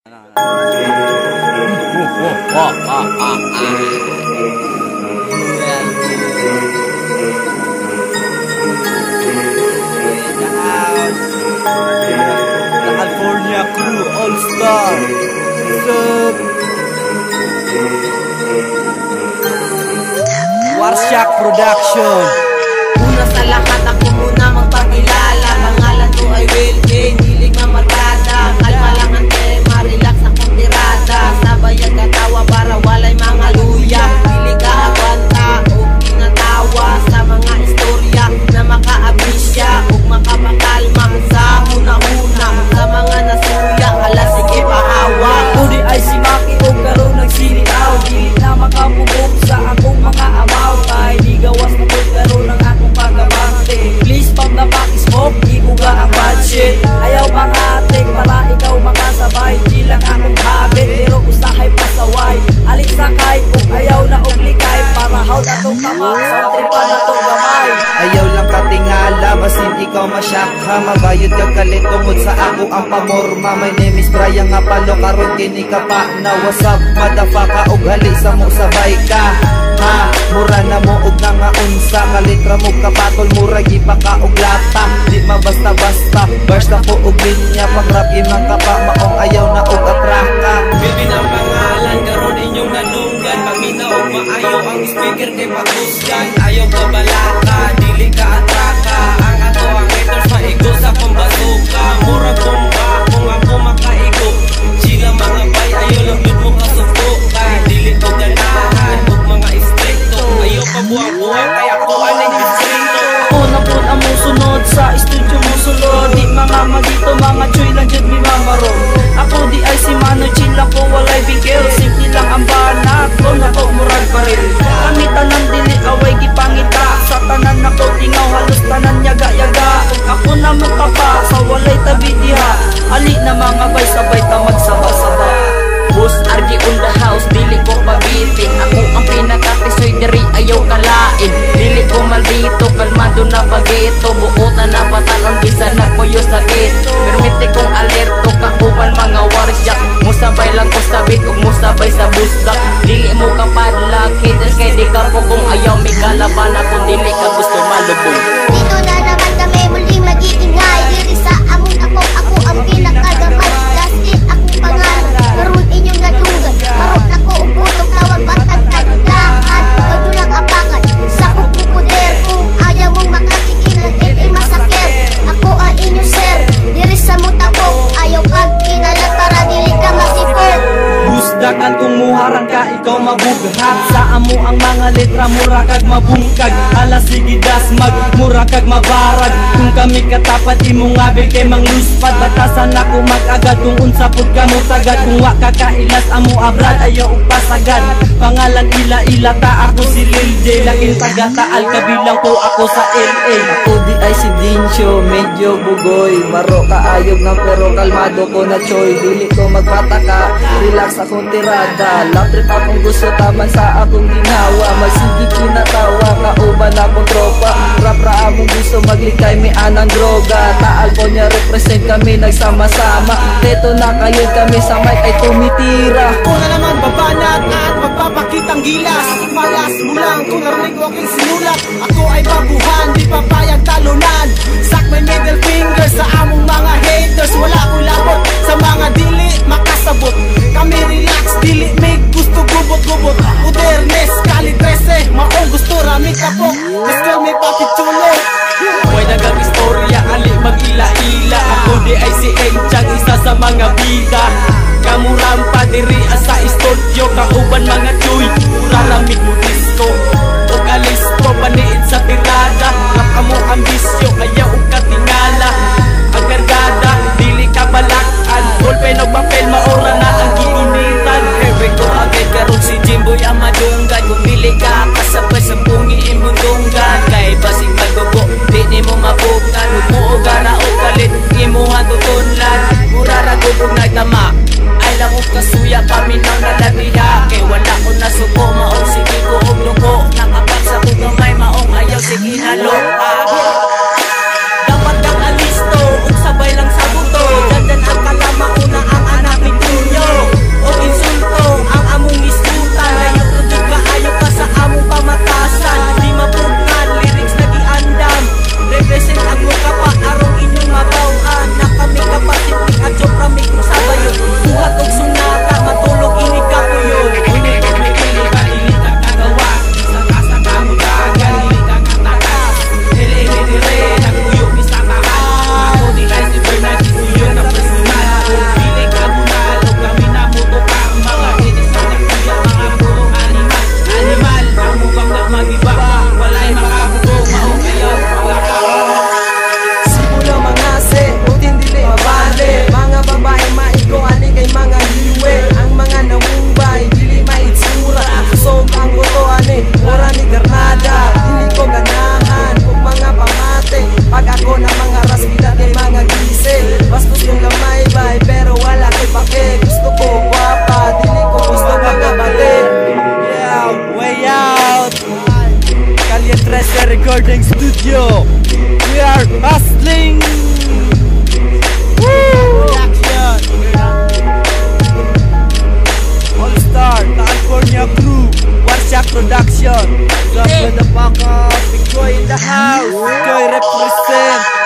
The California Crew All Star. What's up? Warsyak Production. Una sa lahat ako muna magpakilala. Pangalan ko ay Will K. Hilig mamarkada. Kalma lang ang tema, relax akong tirada. Sabayan katawa para walay mga luya. Hilig ka abanta o kinatawa sa mga istorya na makaabisya o makapakalma sa una-una. Sa mga nasuya, ala sige pahawa. Kuni ay si Maki o karoon nagsilitaw. Dili na makabubog sa akong mga amaw. Kay di gawas na kung karoon ng akong pagkabante. Please pag napakismoke, ibuga ang bad shit. Ayaw pangatik para ikaw makasabay. Di lang akong habit pero usahay pasaway. Alik sakay kung ayaw na obligay. Para haw na tong tama sa tripa na tong gamay. Ayaw lang katingala, basin ikaw masyakha. Mabayod ka kalit tungod sa ako ang pamorma. My name is Brian nga palo, karon kini ka pa na wasap. Madafaka og hali sa mo sabay ka. Ha, mura na mo og nga unsa. Kalitra mo kapatol, mura gipa ka og lata. Di mabasta-basta, bars na po og linya. Pag-rap imang kapa, maong ayaw na og atraka. Baby ng pangalan, karon inyong nanunggan. Pamina o maayo ang speaker kay pakusgan. Ayaw babalaka, dili ka atraka. Ang ato ang haters maigo sa pambasuka. Murag bomba kung ako makaigo. Sila mga bay, ayaw lang yun mo kasubukan. Dili ko ganahan, huwag mga istrikto. Ayaw pa buwang-buwang, kaya ko aling distrito. Una po na mo sunod sa studio mo sulod. Di mga magito, mga choy lang dyan may mamaro. Ako di ay si Mano, chill lang ko walay bigil. Simple lang ang banat, kung ako murag pa rin. Kami tanang dili away gipangita. Sa tanan ako tingaw, halos tanan yaga-yaga. Ako na mo kapa, sa walay tabi diha. Ali na mga bay, sabay ta magsaba-saba. Boss RG on the house, dili ko pabitin. Ako ang pinakatisoy diri, ayaw kalain. Dili ko maldito, kalmado na bagito. Buotan na patalon, bisan na ko yung sakit. Permite kong alerto, kauban mga warsyak. Musabay lang ko sabit, ug musabay sa busdak. Dili mo kapadlak, haters kay di ka po. Kung ayaw may kalaban ako, dili ka gusto malubog. Dito na naman kami muli mag-iingay. Diri sa amon ako ang pinakagamay. Das it akong pangalan, karoon inyong nadugan. Marot ako uputok, tawag batang kaglakan. Kado lang apakan, sa kukukuder. Kung ayaw mong makakikilan, ay masakit. Ako ang inyong sir, diri sa mutapok. Ayaw kag kinalat para dili ka masipot. Busdakan kung muharang ka, ikaw mabughat. Sa amo ang mga letra, mura kag mabungkag. Alas sige dasmag, mura kag mabarag. Kung kami katapat, imo ngabi kay mangluspad. Batasan ako mag-agad, kung unsa pud ka mo tagad. Kung wa ka kailas, amo abrad, ayaw upasagad. Pangalan ila-ila ta, ako si Lil J. Laking taga-taal, kabilang ko ako sa LA. Ako di ay si Dincho, medyo bugoy. Maro kaayog na pero kalmado ko na choy. Dili ko magpataka, relax akong tirada. Laprit akong gusto taman sa akong ginawa. Magsigi kinatawa, kauban akong tropa. Rap-ra among gusto maglikay, may anang droga. Taal po niya represent kami nagsama-sama. Teto na kayo kami sa mic ay tumitira. Ako na naman babanat at magpapakitang gilas. Malas mo lang kung narinig ko aking sinulat. Ako ay babuhan, di papayag talunan. Sak may middle finger sa among mga haters. Wala akong labot sa mga dili makasabot. Kami relax, dili may gusto gubot-gubot. Udernes, kali 13, maong gusto rami kapok. Masker may papichulo. May nagang istorya, ali mag-ila-ila. Ako di ay si Enchang, isa sa mga bida. Kamuram pa diri sa studio, kauban mga chuy. Raramig mo disco, o kalisto, paniid sa tirada. Rap amo ambisyo, kaya o katingala. Ang kargada, dili ka balakan. Ballpen o papel, maora na ang giinitan. Hewe ko agad karon si Jimboy ang madunggan. Kung dili ka kasabay sa pungi imong dunggan. Kay basig magugo, di ni mo mabukan. Umuuga na o kalit, imuhan tutunlan. Murara gubog na tama, ay lang o kasuya kami nang nalabiha. Kay wala ko na suko, maong sige ko og luko. Nakapag sa kugamay, maong ayaw sige na loka. Dapat kang alisto, ug sabay lang sa buto. Dandan ang kalama, una ang anak ni Tunyo. ko guwapa, dili ko gusto magkabalik. Yeah, way out. Calle 13 Recording Studio. We are hustling. Woo! All Star, California crew, Warshak Production. Drop with the fuck up, Big Boy in the house. Big Boy represent.